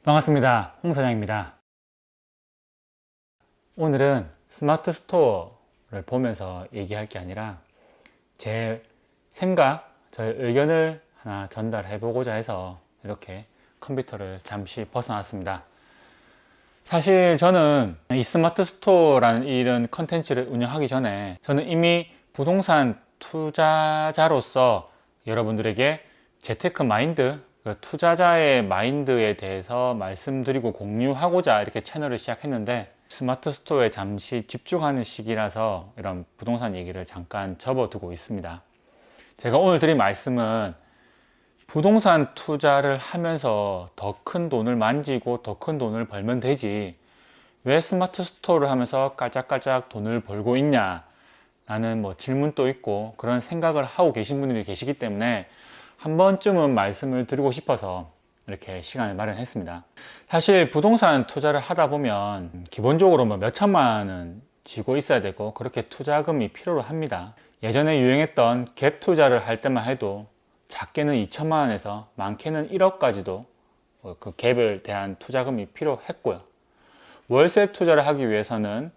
반갑습니다. 홍 사장입니다. 오늘은 스마트 스토어를 보면서 얘기할 게 아니라 제 생각, 저의 의견을 하나 전달해 보고자 해서 이렇게 컴퓨터를 잠시 벗어났습니다. 사실 저는 이 스마트 스토어라는 이런 컨텐츠를 운영하기 전에 저는 이미 부동산 투자자로서 여러분들에게 재테크 마인드, 투자자의 마인드에 대해서 말씀드리고 공유하고자 이렇게 채널을 시작했는데, 스마트 스토어에 잠시 집중하는 시기라서 이런 부동산 얘기를 잠깐 접어두고 있습니다. 제가 오늘 드릴 말씀은 부동산 투자를 하면서 더 큰 돈을 만지고 더 큰 돈을 벌면 되지, 왜 스마트 스토어를 하면서 깔짝깔짝 돈을 벌고 있냐 라는 질문도 있고 그런 생각을 하고 계신 분들이 계시기 때문에 한 번쯤은 말씀을 드리고 싶어서 이렇게 시간을 마련했습니다. 사실 부동산 투자를 하다 보면 기본적으로 몇 천만 원은 쥐고 있어야 되고 그렇게 투자금이 필요로 합니다. 예전에 유행했던 갭 투자를 할 때만 해도 작게는 2천만 원에서 많게는 1억까지도 그 갭에 대한 투자금이 필요했고요. 월세 투자를 하기 위해서는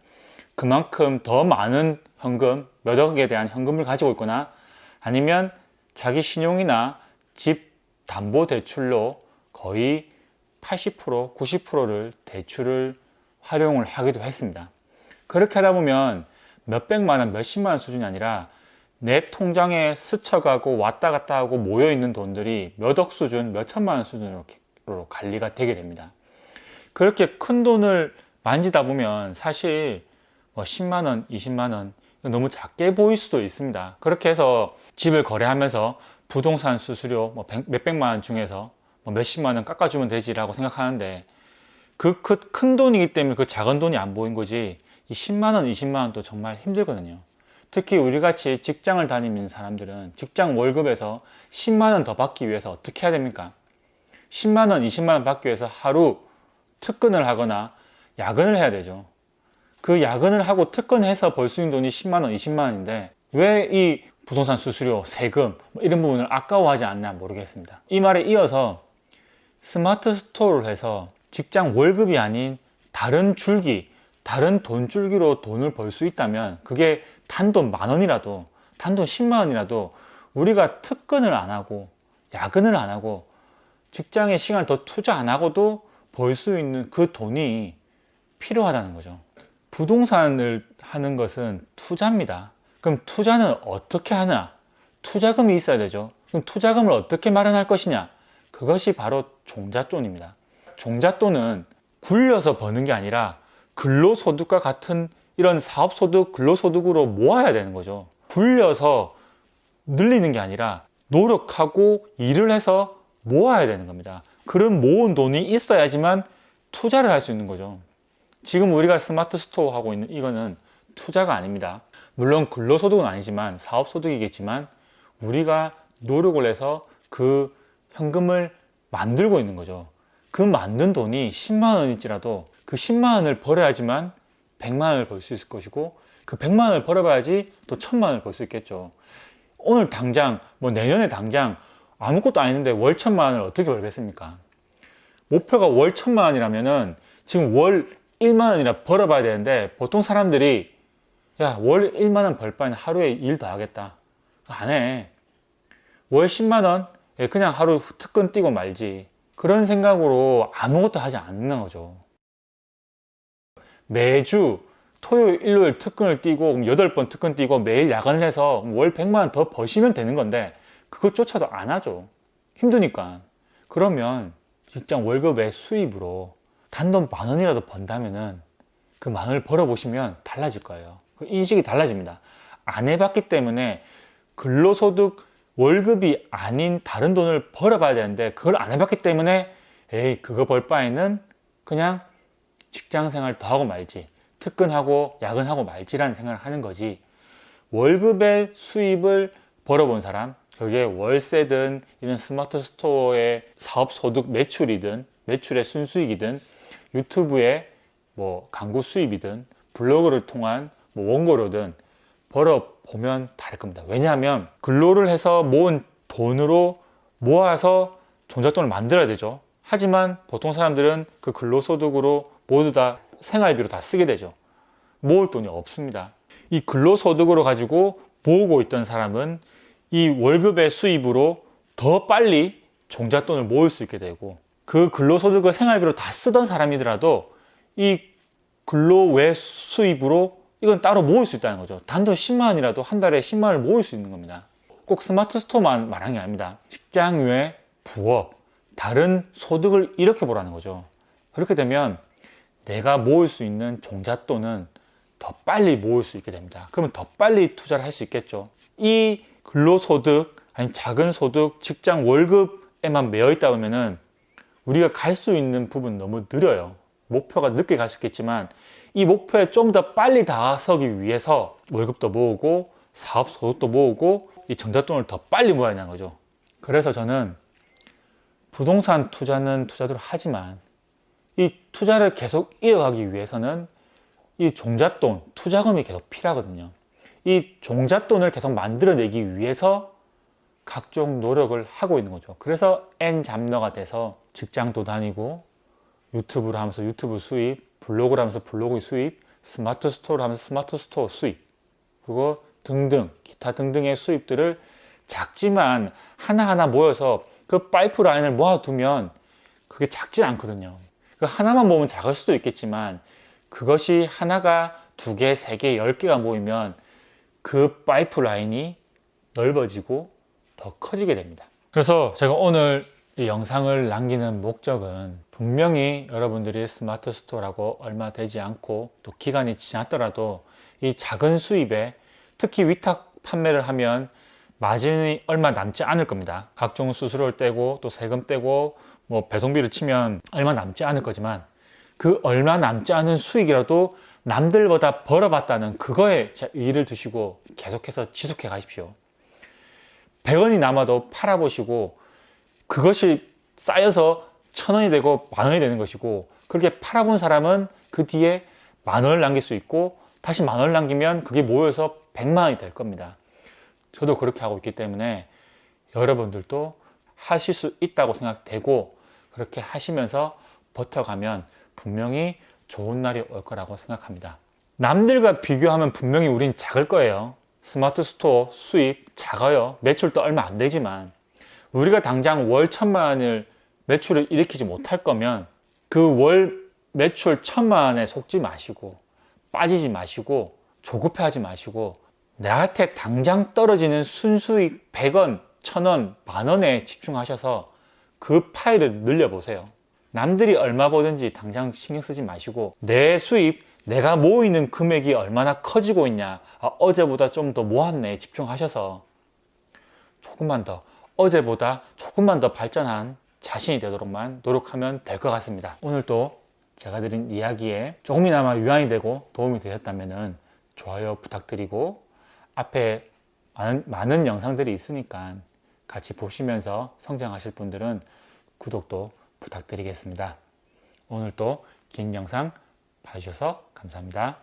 그만큼 더 많은 현금, 몇 억에 대한 현금을 가지고 있거나 아니면 자기 신용이나 집 담보 대출로 거의 80%, 90%를 대출을 활용을 하기도 했습니다. 그렇게 하다 보면 몇백만 원, 몇십만 원 수준이 아니라 내 통장에 스쳐가고 왔다 갔다 하고 모여있는 돈들이 몇 억 수준, 몇 천만 원 수준으로 관리가 되게 됩니다. 그렇게 큰 돈을 만지다 보면 사실 10만 원, 20만 원 너무 작게 보일 수도 있습니다. 그렇게 해서 집을 거래하면서 부동산 수수료 몇백만 원 중에서 몇십만 원 깎아주면 되지라고 생각하는데, 그 큰 돈이기 때문에 그 작은 돈이 안 보인 거지, 이 10만 원, 20만 원도 정말 힘들거든요. 특히 우리같이 직장을 다니는 사람들은 직장 월급에서 10만 원 더 받기 위해서 어떻게 해야 됩니까? 10만 원, 20만 원 받기 위해서 하루 특근을 하거나 야근을 해야 되죠. 그 야근을 하고 특근해서 벌 수 있는 돈이 10만 원, 20만 원인데 왜 이 부동산 수수료, 세금 이런 부분을 아까워하지 않나 모르겠습니다. 이 말에 이어서 스마트 스토어를 해서 직장 월급이 아닌 다른 줄기, 다른 돈줄기로 돈을 벌 수 있다면, 그게 단돈 만 원이라도, 단돈 10만 원이라도 우리가 특근을 안 하고 야근을 안 하고 직장에 시간을 더 투자 안 하고도 벌 수 있는 그 돈이 필요하다는 거죠. 부동산을 하는 것은 투자입니다. 그럼 투자는 어떻게 하냐? 투자금이 있어야 되죠. 그럼 투자금을 어떻게 마련할 것이냐? 그것이 바로 종잣돈입니다. 종잣돈은 굴려서 버는 게 아니라 근로소득과 같은 이런 사업소득, 근로소득으로 모아야 되는 거죠. 굴려서 늘리는 게 아니라 노력하고 일을 해서 모아야 되는 겁니다. 그런 모은 돈이 있어야지만 투자를 할 수 있는 거죠. 지금 우리가 스마트 스토어 하고 있는 이거는 투자가 아닙니다. 물론 근로소득은 아니지만 사업소득이겠지만 우리가 노력을 해서 그 현금을 만들고 있는 거죠. 그 만든 돈이 10만 원일지라도 그 10만 원을 벌어야지만 100만 원을 벌 수 있을 것이고, 그 100만 원을 벌어봐야지 또 1000만 원을 벌 수 있겠죠. 오늘 당장, 내년에 당장 아무것도 아닌데 월 1000만 원을 어떻게 벌겠습니까? 목표가 월 1000만 원이라면은 지금 월 1만 원이나 벌어봐야 되는데, 보통 사람들이 야, 월 1만 원 벌 바에는 하루에 일 더 하겠다. 안 해. 월 10만 원? 그냥 하루 특근 뛰고 말지. 그런 생각으로 아무것도 하지 않는 거죠. 매주 토요일, 일요일 특근을 뛰고 8번 특근 뛰고 매일 야간을 해서 월 100만 원 더 버시면 되는 건데 그것조차도 안 하죠. 힘드니까. 그러면 직장 월급의 수입으로 단돈 만 원이라도 번다면은 그 만 원을 벌어보시면 달라질 거예요. 그 인식이 달라집니다. 안 해봤기 때문에 근로소득 월급이 아닌 다른 돈을 벌어봐야 되는데 그걸 안 해봤기 때문에 에이, 그거 벌 바에는 그냥 직장생활 더 하고 말지, 특근하고 야근하고 말지라는 생각을 하는 거지. 월급의 수입을 벌어본 사람, 그게 월세든 이런 스마트 스토어의 사업소득 매출이든 매출의 순수익이든 유튜브의 광고 수입이든 블로그를 통한 원고료든 벌어보면 다를 겁니다. 왜냐하면 근로를 해서 모은 돈으로 모아서 종잣돈을 만들어야 되죠. 하지만 보통 사람들은 그 근로소득으로 모두 다 생활비로 다 쓰게 되죠. 모을 돈이 없습니다. 이 근로소득으로 가지고 모으고 있던 사람은 이 월급의 수입으로 더 빨리 종잣돈을 모을 수 있게 되고, 그 근로소득을 생활비로 다 쓰던 사람이더라도 이 근로 외 수입으로 이건 따로 모을 수 있다는 거죠. 단돈 10만 원이라도 한 달에 10만 원을 모을 수 있는 겁니다. 꼭 스마트 스토어만 말하는 게 아닙니다. 직장 외 부업, 다른 소득을 이렇게 보라는 거죠. 그렇게 되면 내가 모을 수 있는 종잣돈은 더 빨리 모을 수 있게 됩니다. 그러면 더 빨리 투자를 할 수 있겠죠. 이 근로소득, 아니면 작은 소득, 직장 월급에만 매여 있다 보면은 우리가 갈 수 있는 부분 너무 느려요. 목표가 늦게 갈 수 있겠지만 이 목표에 좀 더 빨리 다가서기 위해서 월급도 모으고 사업 소득도 모으고 이 종잣돈을 더 빨리 모아야 하는 거죠. 그래서 저는 부동산 투자는 투자대로 하지만 이 투자를 계속 이어가기 위해서는 이 종잣돈, 투자금이 계속 필요하거든요. 이 종잣돈을 계속 만들어내기 위해서 각종 노력을 하고 있는 거죠. 그래서 N잡러가 돼서 직장도 다니고 유튜브를 하면서 유튜브 수입, 블로그를 하면서 블로그 수입, 스마트 스토어를 하면서 스마트 스토어 수입, 그리고 등등 기타 등등의 수입들을 작지만 하나하나 모여서 그 파이프라인을 모아두면 그게 작지 않거든요. 그 하나만 모으면 작을 수도 있겠지만 그것이 하나가 2개, 3개, 10개가 모이면 그 파이프라인이 넓어지고 더 커지게 됩니다. 그래서 제가 오늘 이 영상을 남기는 목적은 분명히 여러분들이 스마트 스토어라고 얼마 되지 않고 또 기간이 지났더라도 이 작은 수입에 특히 위탁 판매를 하면 마진이 얼마 남지 않을 겁니다. 각종 수수료를 떼고 또 세금 떼고 뭐 배송비를 치면 얼마 남지 않을 거지만 그 얼마 남지 않은 수익이라도 남들보다 벌어봤다는 그거에 의의를 두시고 계속해서 지속해 가십시오. 100원이 남아도 팔아보시고 그것이 쌓여서 1000원이 되고 만원이 되는 것이고, 그렇게 팔아본 사람은 그 뒤에 만원을 남길 수 있고 다시 만원을 남기면 그게 모여서 100만원이 될 겁니다. 저도 그렇게 하고 있기 때문에 여러분들도 하실 수 있다고 생각되고 그렇게 하시면서 버텨가면 분명히 좋은 날이 올 거라고 생각합니다. 남들과 비교하면 분명히 우린 작을 거예요. 스마트 스토어 수입 작아요. 매출도 얼마 안 되지만 우리가 당장 월 1000만 원을 매출을 일으키지 못할 거면 그 월 매출 1000만 원에 속지 마시고 빠지지 마시고 조급해하지 마시고 나한테 당장 떨어지는 순수익 100원, 1000원, 만원에 집중하셔서 그 파일을 늘려보세요. 남들이 얼마 버든지 당장 신경 쓰지 마시고 내 수입, 내가 모이는 금액이 얼마나 커지고 있냐, 어제보다 좀 더 모았네 집중하셔서 조금만 더, 어제보다 조금만 더 발전한 자신이 되도록만 노력하면 될 것 같습니다. 오늘 또 제가 드린 이야기에 조금이나마 유한이 되고 도움이 되셨다면 좋아요 부탁드리고 앞에 많은 영상들이 있으니까 같이 보시면서 성장하실 분들은 구독도 부탁드리겠습니다. 오늘 또 긴 영상 봐주셔서 감사합니다.